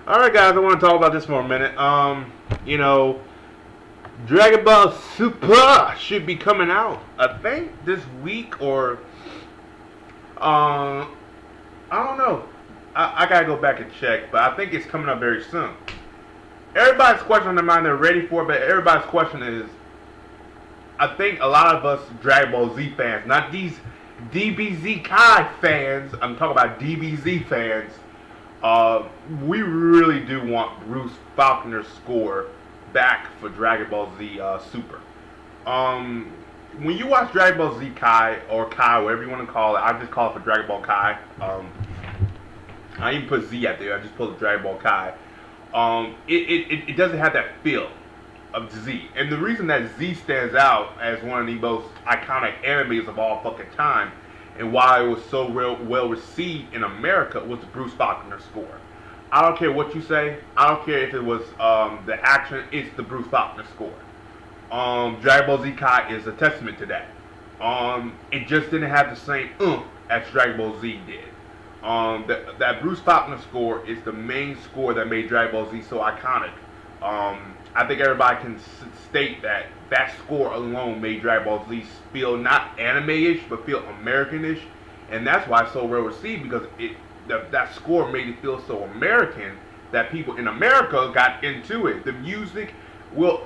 Alright guys, I want to talk about this for a minute. You know, Dragon Ball Super should be coming out, I think, this week or, I don't know. I gotta go back and check, but I think it's coming up very soon. Everybody's question on their mind, they're ready for it, but everybody's question is, I think a lot of us Dragon Ball Z fans, not these DBZ Kai fans, I'm talking about DBZ fans, we really do want Bruce Faulkner's score back for Dragon Ball Z Super. When you watch Dragon Ball Z Kai, or Kai, whatever you want to call it, I just call it for Dragon Ball Kai. I even put Z out there, I just put Dragon Ball Kai. It doesn't have that feel of Z. And the reason that Z stands out as one of the most iconic animes of all fucking time, and why it was so well received in America, was the Bruce Faulkner score. I don't care what you say. I don't care if it was the action. It's the Bruce Faulkner score. Dragon Ball Z Kai is a testament to that. It just didn't have the same as Dragon Ball Z did. That Bruce Faulkner score is the main score that made Dragon Ball Z so iconic. I think everybody can state that that score alone made Dragon Ball Z feel not anime-ish, but feel American-ish, and that's why it's so well received, because that score made it feel so American that people in America got into it. The music,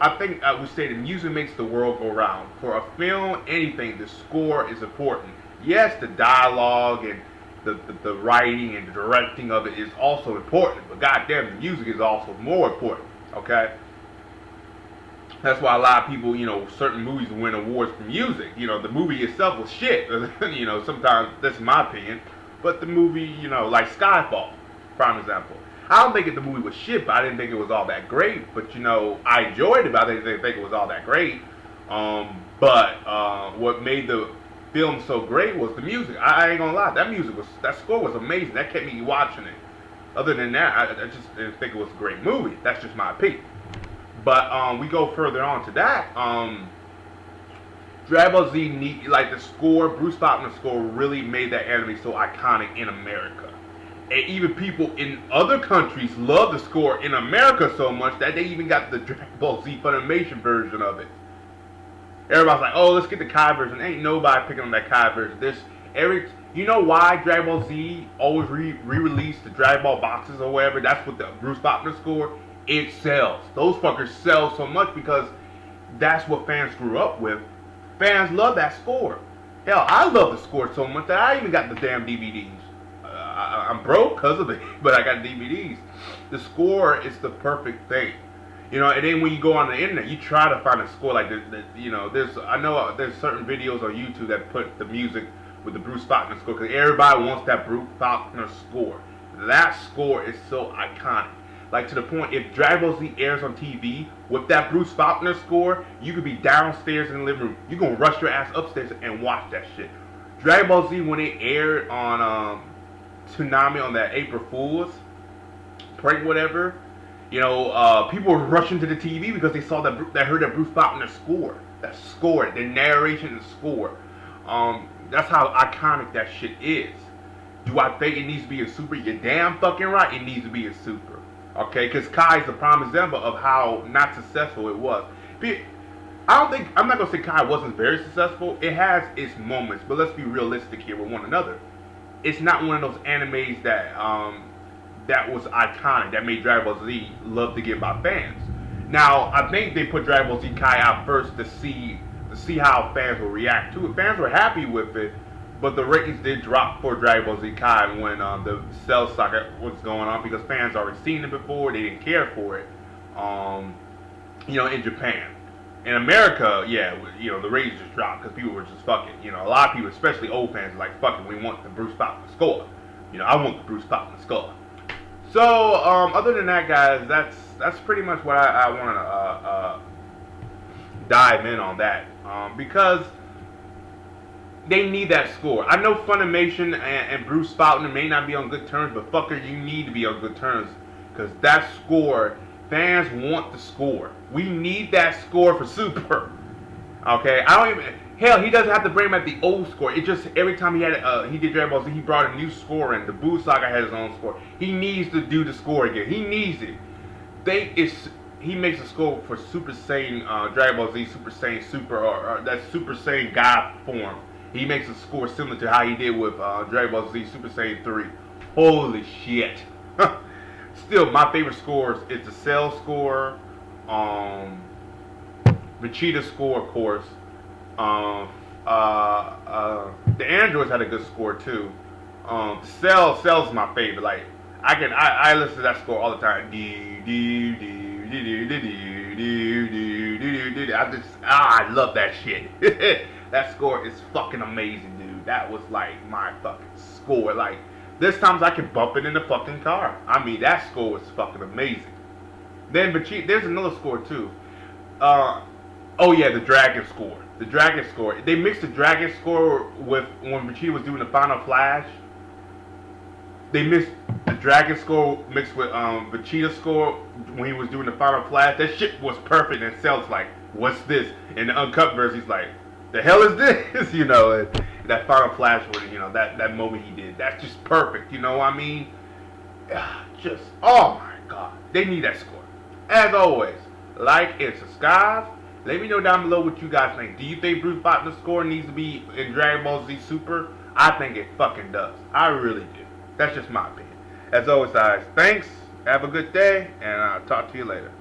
I think I would say the music makes the world go round. For a film, anything, the score is important. Yes, the dialogue and the writing and the directing of it is also important, but goddamn, the music is also more important. Okay. That's why a lot of people, certain movies win awards for music. The movie itself was shit. Sometimes that's my opinion. But the movie, like Skyfall, prime example. I don't think the movie was shit, but I didn't think it was all that great. But I enjoyed it, but I didn't think it was all that great. But what made the film so great was the music. I ain't gonna lie, that score was amazing. That kept me watching it. Other than that, I just didn't think it was a great movie. That's just my opinion. But we go further on to that. Dragon Ball Z, like the score, Bruce Faulkner's score really made that anime so iconic in America. And even people in other countries love the score in America so much that they even got the Dragon Ball Z Funimation version of it. Everybody's like, oh, let's get the Kai version. Ain't nobody picking on that Kai version. You know why Dragon Ball Z always re-release the Dragon Ball boxes or whatever? That's what the Bruce Faulkner score. It sells. Those fuckers sell so much because that's what fans grew up with. Fans love that score. Hell, I love the score so much that I even got the damn DVDs. I'm broke because of it, but I got DVDs. The score is the perfect thing. And then when you go on the internet, you try to find a score like this. I know there's certain videos on YouTube that put the music with the Bruce Faulkner score because everybody wants that Bruce Faulkner score. That score is so iconic. Like, to the point, if Dragon Ball Z airs on TV with that Bruce Faulkner score, you could be downstairs in the living room. You're going to rush your ass upstairs and watch that shit. Dragon Ball Z, when it aired on Tsunami on that April Fool's prank, whatever, people were rushing to the TV because they saw they heard that Bruce Faulkner score. That score, the narration and score. That's how iconic that shit is. Do I think it needs to be a Super? You're damn fucking right, it needs to be a Super. Okay, because Kai is a prime example of how not successful it was. I'm not going to say Kai wasn't very successful. It has its moments, but let's be realistic here with one another. It's not one of those animes that was iconic, that made Dragon Ball Z loved to get by fans. Now, I think they put Dragon Ball Z Kai out first to see how fans will react to it. Fans were happy with it, but the ratings did drop for Dragon Ball Z Kai when the Cell saga was going on because fans already seen it before. They didn't care for it. In Japan. In America, the ratings just dropped because people were just fucking. A lot of people, especially old fans, are like, fuck it, we want the Bruce Faulkner score. I want the Bruce Faulkner score. So, other than that, guys, that's pretty much what I want to dive in on that. Because they need that score. I know Funimation and Bruce Faulkner may not be on good terms, but fucker, you need to be on good terms. Because that score, fans want the score. We need that score for Super. Okay? Hell, he doesn't have to bring him at the old score. It just every time he did Dragon Ball Z, he brought a new score in. The Buu Saga had his own score. He needs to do the score again. He needs it. He makes a score for Super Saiyan Dragon Ball Z, Super Saiyan Super, or that Super Saiyan God form. He makes a score similar to how he did with Dragon Ball Z Super Saiyan 3. Holy shit! Still, my favorite scores is the Cell score, Vegeta score, of course. The androids had a good score too. Cell's my favorite. Like I listen to that score all the time. I love that shit. That score is fucking amazing, dude. That was like my fucking score. Like there's times I can bump it in the fucking car. I mean that score was fucking amazing. Then Vegeta, there's another score too. Oh yeah, the Dragon score. The Dragon score. They mixed the Dragon score with when Vegeta was doing the Final Flash. They mixed the Dragon score mixed with Vegeta score when he was doing the Final Flash. That shit was perfect. And Cell's like, "What's this?" In the uncut version, he's like, "The hell is this?" You know, and that Final Flash where that moment he did. That's just perfect. You know what I mean? Just oh my god, they need that score. As always, like and subscribe. Let me know down below what you guys think. Do you think Bruce Bottom's score needs to be in Dragon Ball Z Super? I think it fucking does. I really do. That's just my opinion. As always, guys, thanks. Have a good day, and I'll talk to you later.